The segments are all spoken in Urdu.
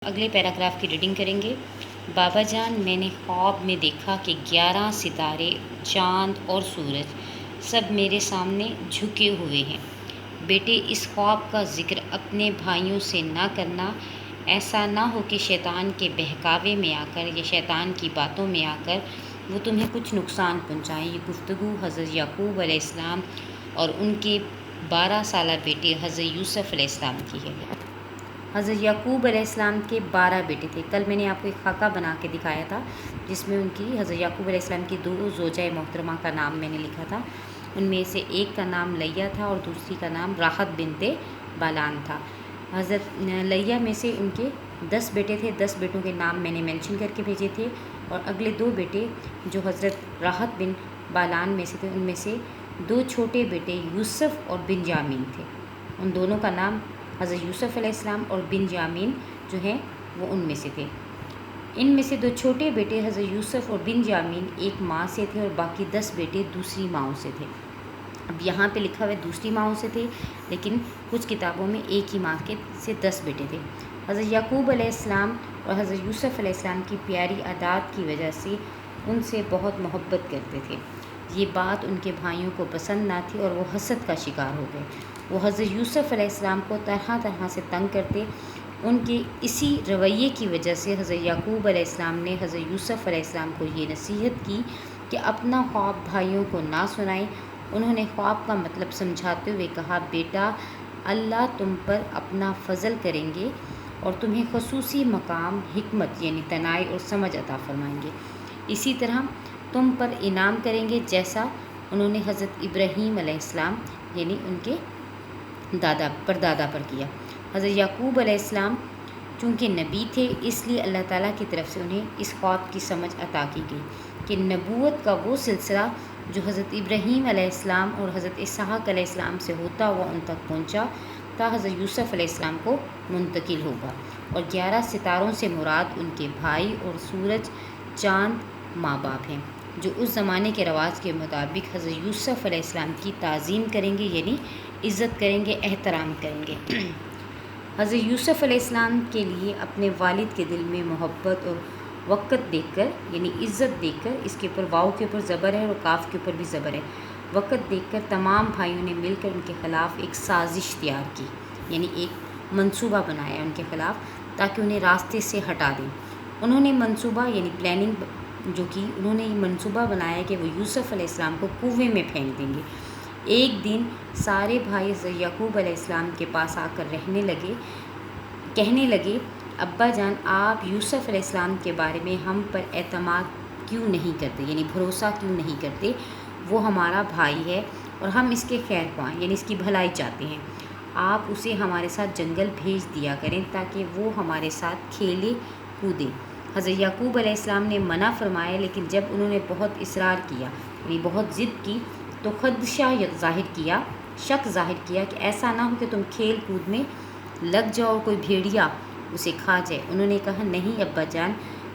اگلے پیراگراف کی ریڈنگ کریں گے۔ بابا جان، میں نے خواب میں دیکھا کہ 11 ستارے، چاند اور سورج سب میرے سامنے جھکے ہوئے ہیں۔ بیٹے، اس خواب کا ذکر اپنے بھائیوں سے نہ کرنا، ایسا نہ ہو کہ شیطان کے بہکاوے میں آ کر یا شیطان کی باتوں میں آ کر وہ تمہیں کچھ نقصان پہنچائیں۔ یہ گفتگو حضرت یعقوب علیہ السلام اور ان کے 12 سالہ بیٹے حضرت یوسف علیہ السلام کی ہے۔ حضرت یعقوب علیہ السلام کے 12 بیٹے تھے۔ کل میں نے آپ کو ایک خاکہ بنا کے دکھایا تھا جس میں ان کی حضرت یعقوب علیہ السلام کی 2 زوجہ محترمہ کا نام میں نے لکھا تھا۔ ان میں سے ایک کا نام لیا تھا اور دوسری کا نام راحت بنت بالان تھا۔ حضرت لیا میں سے ان کے 10 بیٹے تھے۔ 10 بیٹوں کے نام میں نے مینشن کر کے بھیجے تھے، اور اگلے 2 بیٹے جو حضرت راحت بن بالان میں سے تھے، ان میں سے 2 چھوٹے بیٹے یوسف اور بنیامین تھے۔ ان دونوں کا نام حضرت یوسف علیہ السلام اور بنیامین جو ہیں وہ ان میں سے تھے۔ ان میں سے 2 چھوٹے بیٹے حضرت یوسف اور بنیامین ایک ماں سے تھے، اور باقی 10 بیٹے دوسری ماؤں سے تھے۔ اب یہاں پہ لکھا ہوا ہے دوسری ماؤں سے تھے، لیکن کچھ کتابوں میں ایک ہی ماں کے سے 10 بیٹے تھے۔ حضرت یعقوب علیہ السلام اور حضرت یوسف علیہ السلام کی پیاری عادات کی وجہ سے ان سے بہت محبت کرتے تھے۔ یہ بات ان کے بھائیوں کو پسند نہ تھی اور وہ حسد کا شکار ہو گئے۔ وہ حضرت یوسف علیہ السلام کو طرح طرح سے تنگ کرتے۔ ان کے اسی رویے کی وجہ سے حضرت یعقوب علیہ السلام نے حضرت یوسف علیہ السلام کو یہ نصیحت کی کہ اپنا خواب بھائیوں کو نہ سنائیں۔ انہوں نے خواب کا مطلب سمجھاتے ہوئے کہا، بیٹا، اللہ تم پر اپنا فضل کریں گے اور تمہیں خصوصی مقام، حکمت یعنی دانائی اور سمجھ عطا فرمائیں گے۔ اسی طرح تم پر انعام کریں گے جیسا انہوں نے حضرت ابراہیم علیہ السلام یعنی ان کے پردادا پر کیا۔ حضرت یعقوب علیہ السلام چونکہ نبی تھے، اس لیے اللہ تعالیٰ کی طرف سے انہیں اس خواب کی سمجھ عطا کی گئی کہ نبوت کا وہ سلسلہ جو حضرت ابراہیم علیہ السلام اور حضرت اسحاق علیہ السلام سے ہوتا ہوا ان تک پہنچا تا حضرت یوسف علیہ السلام کو منتقل ہوگا، اور 11 ستاروں سے مراد ان کے بھائی اور سورج، چاند ماں باپ ہیں، جو اس زمانے کے رواج کے مطابق حضرت یوسف علیہ السلام کی تعظیم کریں گے، یعنی عزت کریں گے، احترام کریں گے۔ حضرت یوسف علیہ السلام کے لیے اپنے والد کے دل میں محبت اور وقت دیکھ کر یعنی عزت دیکھ کر، اس کے اوپر واؤ کے اوپر زبر ہے اور کاف کے اوپر بھی زبر ہے، وقت دیکھ کر تمام بھائیوں نے مل کر ان کے خلاف ایک سازش تیار کی، یعنی ایک منصوبہ بنایا ان کے خلاف تاکہ انہیں راستے سے ہٹا دیں۔ انہوں نے منصوبہ یعنی پلاننگ جو کی، انہوں نے یہ منصوبہ بنایا کہ وہ یوسف علیہ السلام کو کنویں میں پھینک دیں گے۔ ایک دن سارے بھائی حضرت یعقوب علیہ السلام کے پاس آ کر کہنے لگے، ابا جان، آپ یوسف علیہ السلام کے بارے میں ہم پر اعتماد کیوں نہیں کرتے، یعنی بھروسہ کیوں نہیں کرتے؟ وہ ہمارا بھائی ہے اور ہم اس کے خیر خواہ یعنی اس کی بھلائی چاہتے ہیں۔ آپ اسے ہمارے ساتھ جنگل بھیج دیا کریں تاکہ وہ ہمارے ساتھ کھیلے کودے۔ حضرت یعقوب علیہ السلام نے منع فرمایا، لیکن جب انہوں نے بہت اصرار کیا یعنی بہت ضد کی تو خدشہ شک ظاہر کیا کہ ایسا نہ ہو کہ تم کھیل کود میں لگ جاؤ اور کوئی بھیڑیا اسے کھا جائے۔ انہوں نے کہا، نہیں ابا جان،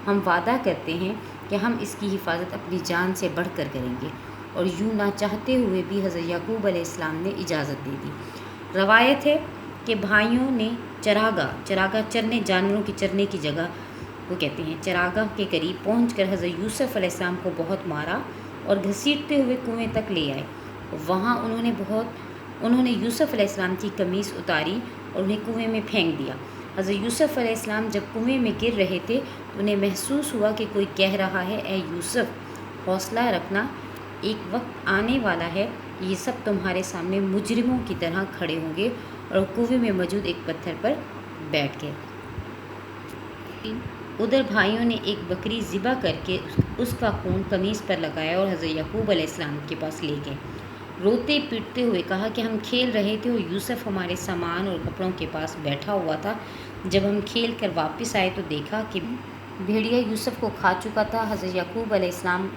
ہم وعدہ کرتے ہیں کہ ہم اس کی حفاظت اپنی جان سے بڑھ کر کریں گے۔ اور یوں نہ چاہتے ہوئے بھی حضرت یعقوب علیہ السلام نے اجازت دے دی۔ روایت ہے کہ بھائیوں نے چراگاہ چرنے، جانوروں کی چرنے کی جگہ وہ کہتے ہیں، چراگاہ کے قریب پہنچ کر حضرت یوسف علیہ السلام کو بہت مارا اور گھسیٹتے ہوئے کنویں تک لے آئے۔ وہاں انہوں نے یوسف علیہ السلام کی قمیص اتاری اور انہیں کنویں میں پھینک دیا۔ حضرت یوسف علیہ السلام جب کنویں میں گر رہے تھے تو انہیں محسوس ہوا کہ کوئی کہہ رہا ہے، اے یوسف، حوصلہ رکھنا، ایک وقت آنے والا ہے، یہ سب تمہارے سامنے مجرموں کی طرح کھڑے ہوں گے، اور کنویں میں موجود ایک پتھر پر بیٹھ گئے۔ ادھر بھائیوں نے ایک بکری ذبح کر کے اس کا خون قمیص پر لگایا اور حضرت یعقوب علیہ السلام کے پاس لے گئے۔ روتے پیٹتے ہوئے کہا کہ ہم کھیل رہے تھے اور یوسف ہمارے سامان اور کپڑوں کے پاس بیٹھا ہوا تھا۔ جب ہم کھیل کر واپس آئے تو دیکھا کہ بھیڑیا یوسف کو کھا چکا تھا۔ حضرت یعقوب علیہ السلام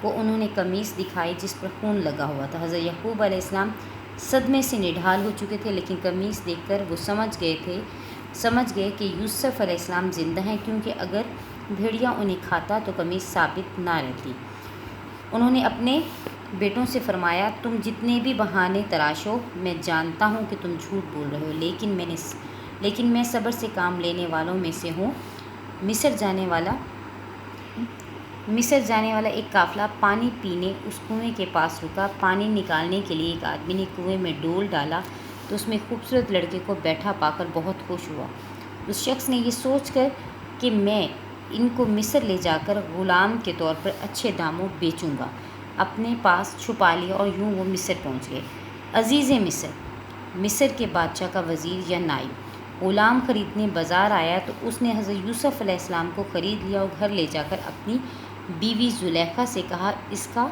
کو انہوں نے قمیص دکھائی جس پر خون لگا ہوا تھا۔ حضرت یعقوب علیہ السلام صدمے سے نڈھال ہو چکے تھے، لیکن قمیص دیکھ کر وہ سمجھ گئے کہ یوسف علیہ السلام زندہ ہیں، کیونکہ اگر بھیڑیا انہیں کھاتا تو قمیص ثابت نہ رہتی۔ انہوں نے اپنے بیٹوں سے فرمایا، تم جتنے بھی بہانے تراشو، میں جانتا ہوں کہ تم جھوٹ بول رہے ہو، لیکن لیکن میں صبر سے کام لینے والوں میں سے ہوں۔ مصر جانے والا ایک قافلہ پانی پینے اس کنویں کے پاس رکا۔ پانی نکالنے کے لیے ایک آدمی نے کنویں میں ڈول ڈالا تو اس میں خوبصورت لڑکے کو بیٹھا پا کر بہت خوش ہوا۔ اس شخص نے یہ سوچ کر کہ میں ان کو مصر لے جا کر غلام کے طور پر اچھے داموں بیچوں گا، اپنے پاس چھپا لیا، اور یوں وہ مصر پہنچ گئے۔ عزیز مصر کے بادشاہ کا وزیر یا نائب غلام خریدنے بازار آیا تو اس نے حضرت یوسف علیہ السلام کو خرید لیا اور گھر لے جا کر اپنی بیوی زلیخا سے کہا، اس کا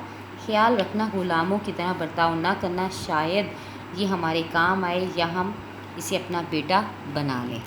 خیال رکھنا، غلاموں کی طرح برتاؤ نہ کرنا، شاید یہ ہمارے کام آئے یا ہم اسے اپنا بیٹا بنا لیں۔